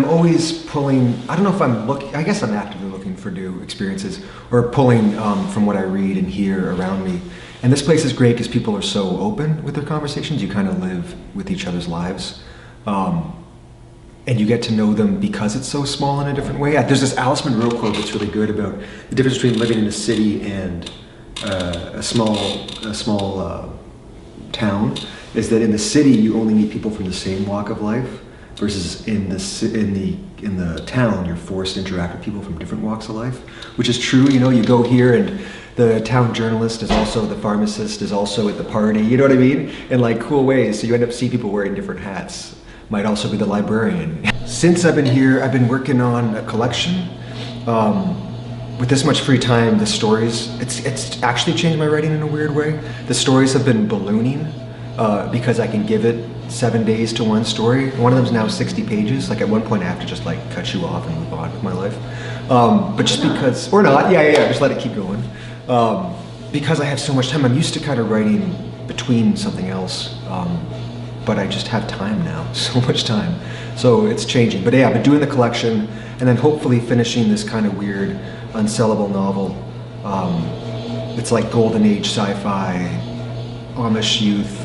I'm always pulling, I don't know if I'm looking, I guess I'm actively looking for new experiences, or pulling from what I read and hear around me. And this place is great because people are so open with their conversations. You kind of live with each other's lives. And you get to know them because it's so small in a different way. There's this Alice Munro quote that's really good about the difference between living in a city and a small town, is that in the city you only meet people from the same walk of life, versus in the town you're forced to interact with people from different walks of life, which is true. You know, you go here and the town journalist is also the pharmacist, is also at the party, you know what I mean? In like cool ways, so you end up seeing people wearing different hats. Might also be the librarian. Since I've been here, I've been working on a collection. With this much free time, the stories, it's actually changed my writing in a weird way. The stories have been ballooning because I can give it 7 days to one story. One of them's now 60 pages. Like at one point I have to just like cut you off and move on with my life. But just because, or not, yeah, just let it keep going. Because I have so much time, I'm used to kind of writing between something else. But I just have time now, so much time. So it's changing. But yeah, I've been doing the collection and then hopefully finishing this kind of weird, unsellable novel. It's like golden age sci-fi, Amish youth,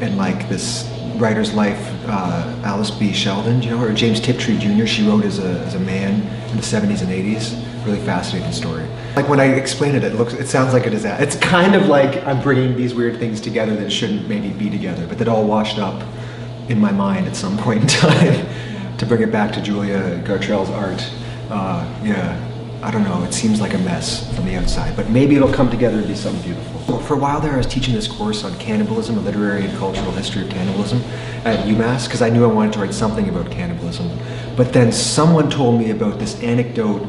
and like this writer's life, Alice B. Sheldon, you know, or James Tiptree Jr. She wrote as a man in the 70s and 80s. Really fascinating story. Like when I explain it, it sounds like it is that. It's kind of like I'm bringing these weird things together that shouldn't maybe be together, but that all washed up in my mind at some point in time. To bring it back to Julia Gartrell's art, yeah, I don't know, it seems like a mess from the outside, but maybe it'll come together and be something beautiful. For a while there, I was teaching this course on cannibalism, a literary and cultural history of cannibalism at UMass, because I knew I wanted to write something about cannibalism. But then someone told me about this anecdote,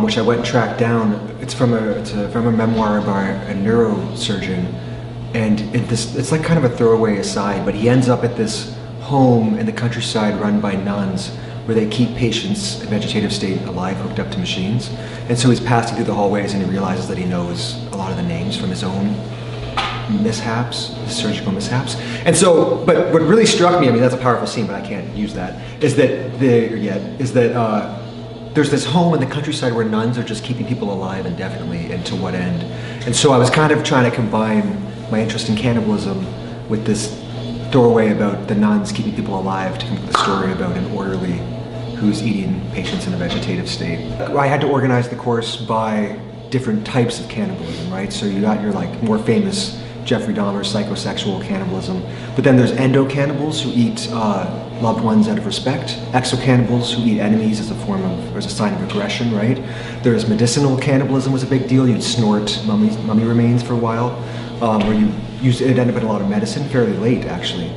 which I went and tracked down. It's from a memoir by a neurosurgeon, and it's like kind of a throwaway aside, but he ends up at this home in the countryside run by nuns where they keep patients in vegetative state alive, hooked up to machines. And so he's passing through the hallways and he realizes that he knows a lot of the names from his own mishaps, surgical mishaps. And so, but what really struck me, I mean that's a powerful scene, but I can't use that, is that there's this home in the countryside where nuns are just keeping people alive indefinitely, and to what end? And so I was kind of trying to combine my interest in cannibalism with this throwaway about the nuns keeping people alive to come up with a story about an orderly who's eating patients in a vegetative state. I had to organize the course by different types of cannibalism, right? So you got your like more famous Jeffrey Dahmer psychosexual cannibalism, but then there's endo-cannibals who eat loved ones out of respect, exo-cannibals who eat enemies as a sign of aggression, right? There's medicinal cannibalism was a big deal. You'd snort mummy remains for a while, or it ended up in a lot of medicine fairly late, actually.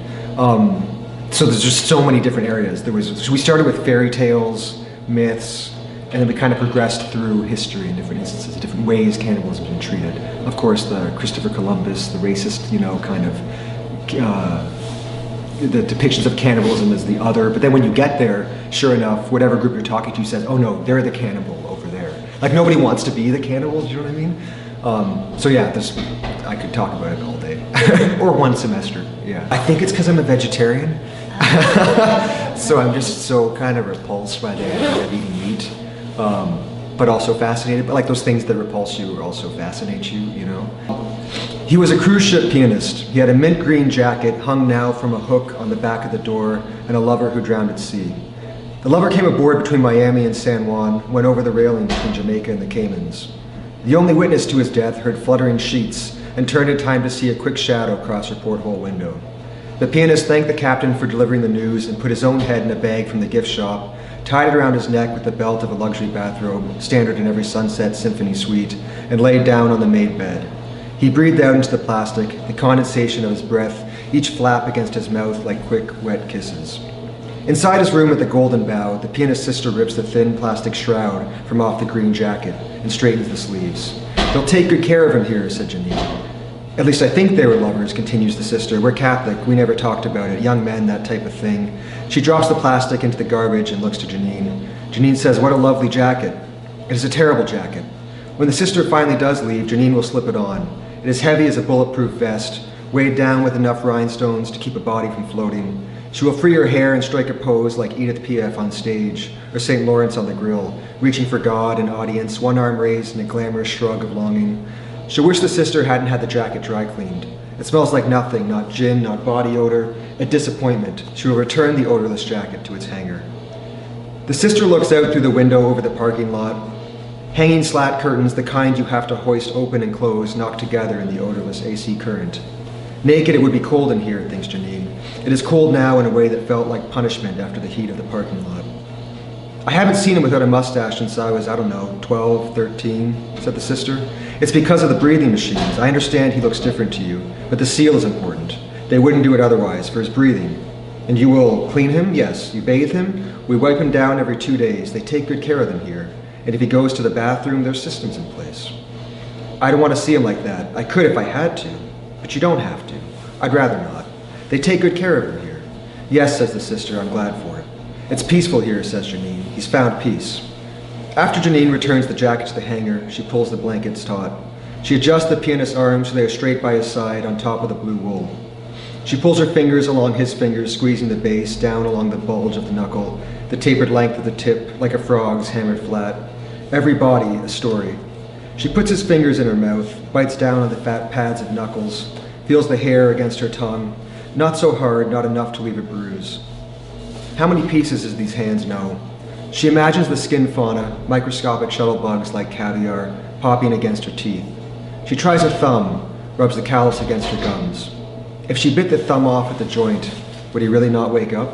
So there's just so many different areas. So we started with fairy tales, myths, and then we kind of progressed through history in different instances, different ways cannibalism has been treated. Of course, the Christopher Columbus, the racist, you know, kind of the depictions of cannibalism as the other. But then when you get there, sure enough, whatever group you're talking to says, oh no, they're the cannibal over there. Like nobody wants to be the cannibals, you know what I mean? So yeah, I could talk about it all day. Or one semester, yeah. I think it's because I'm a vegetarian. So I'm just so kind of repulsed by the idea of eating meat. But also fascinated, but like those things that repulse you also fascinate you, you know? He was a cruise ship pianist. He had a mint green jacket hung now from a hook on the back of the door, and a lover who drowned at sea. The lover came aboard between Miami and San Juan, went over the railing between Jamaica and the Caymans. The only witness to his death heard fluttering sheets and turned in time to see a quick shadow cross her porthole window. The pianist thanked the captain for delivering the news and put his own head in a bag from the gift shop, tied it around his neck with the belt of a luxury bathrobe, standard in every Sunset Symphony suite, and laid down on the made bed. He breathed out into the plastic, the condensation of his breath, each flap against his mouth like quick, wet kisses. Inside his room at the Golden Bough, the pianist's sister rips the thin plastic shroud from off the green jacket and straightens the sleeves. They'll take good care of him here, said Janine. At least I think they were lovers, continues the sister. We're Catholic, we never talked about it. Young men, that type of thing. She drops the plastic into the garbage and looks to Janine. Janine says, what a lovely jacket. It is a terrible jacket. When the sister finally does leave, Janine will slip it on. It is heavy as a bulletproof vest, weighed down with enough rhinestones to keep a body from floating. She will free her hair and strike a pose like Edith Piaf on stage, or St. Lawrence on the grill, reaching for God and audience, one arm raised in a glamorous shrug of longing. She'll wish the sister hadn't had the jacket dry cleaned. It smells like nothing, not gin, not body odor, a disappointment. She will return the odorless jacket to its hanger. The sister looks out through the window over the parking lot. Hanging slat curtains, the kind you have to hoist open and close, knock together in the odorless AC current. Naked, it would be cold in here, thinks Janine. It is cold now in a way that felt like punishment after the heat of the parking lot. I haven't seen him without a mustache since I was, 12, 13, said the sister. It's because of the breathing machines. I understand he looks different to you, but the seal is important. They wouldn't do it otherwise, for his breathing. And you will clean him? Yes. You bathe him? We wipe him down every 2 days. They take good care of him here. And if he goes to the bathroom, there's systems in place. I don't want to see him like that. I could if I had to, but you don't have to. I'd rather not. They take good care of him here. Yes, says the sister, I'm glad for it. It's peaceful here, says Janine. He's found peace. After Janine returns the jacket to the hanger, she pulls the blankets taut. She adjusts the pianist's arms so they are straight by his side on top of the blue wool. She pulls her fingers along his fingers, squeezing the bass down along the bulge of the knuckle, the tapered length of the tip, like a frog's hammered flat. Every body a story. She puts his fingers in her mouth, bites down on the fat pads of knuckles, feels the hair against her tongue. Not so hard, not enough to leave a bruise. How many pieces does these hands know? She imagines the skin fauna, microscopic shuttle bugs like caviar, popping against her teeth. She tries her thumb, rubs the callus against her gums. If she bit the thumb off at the joint, would he really not wake up?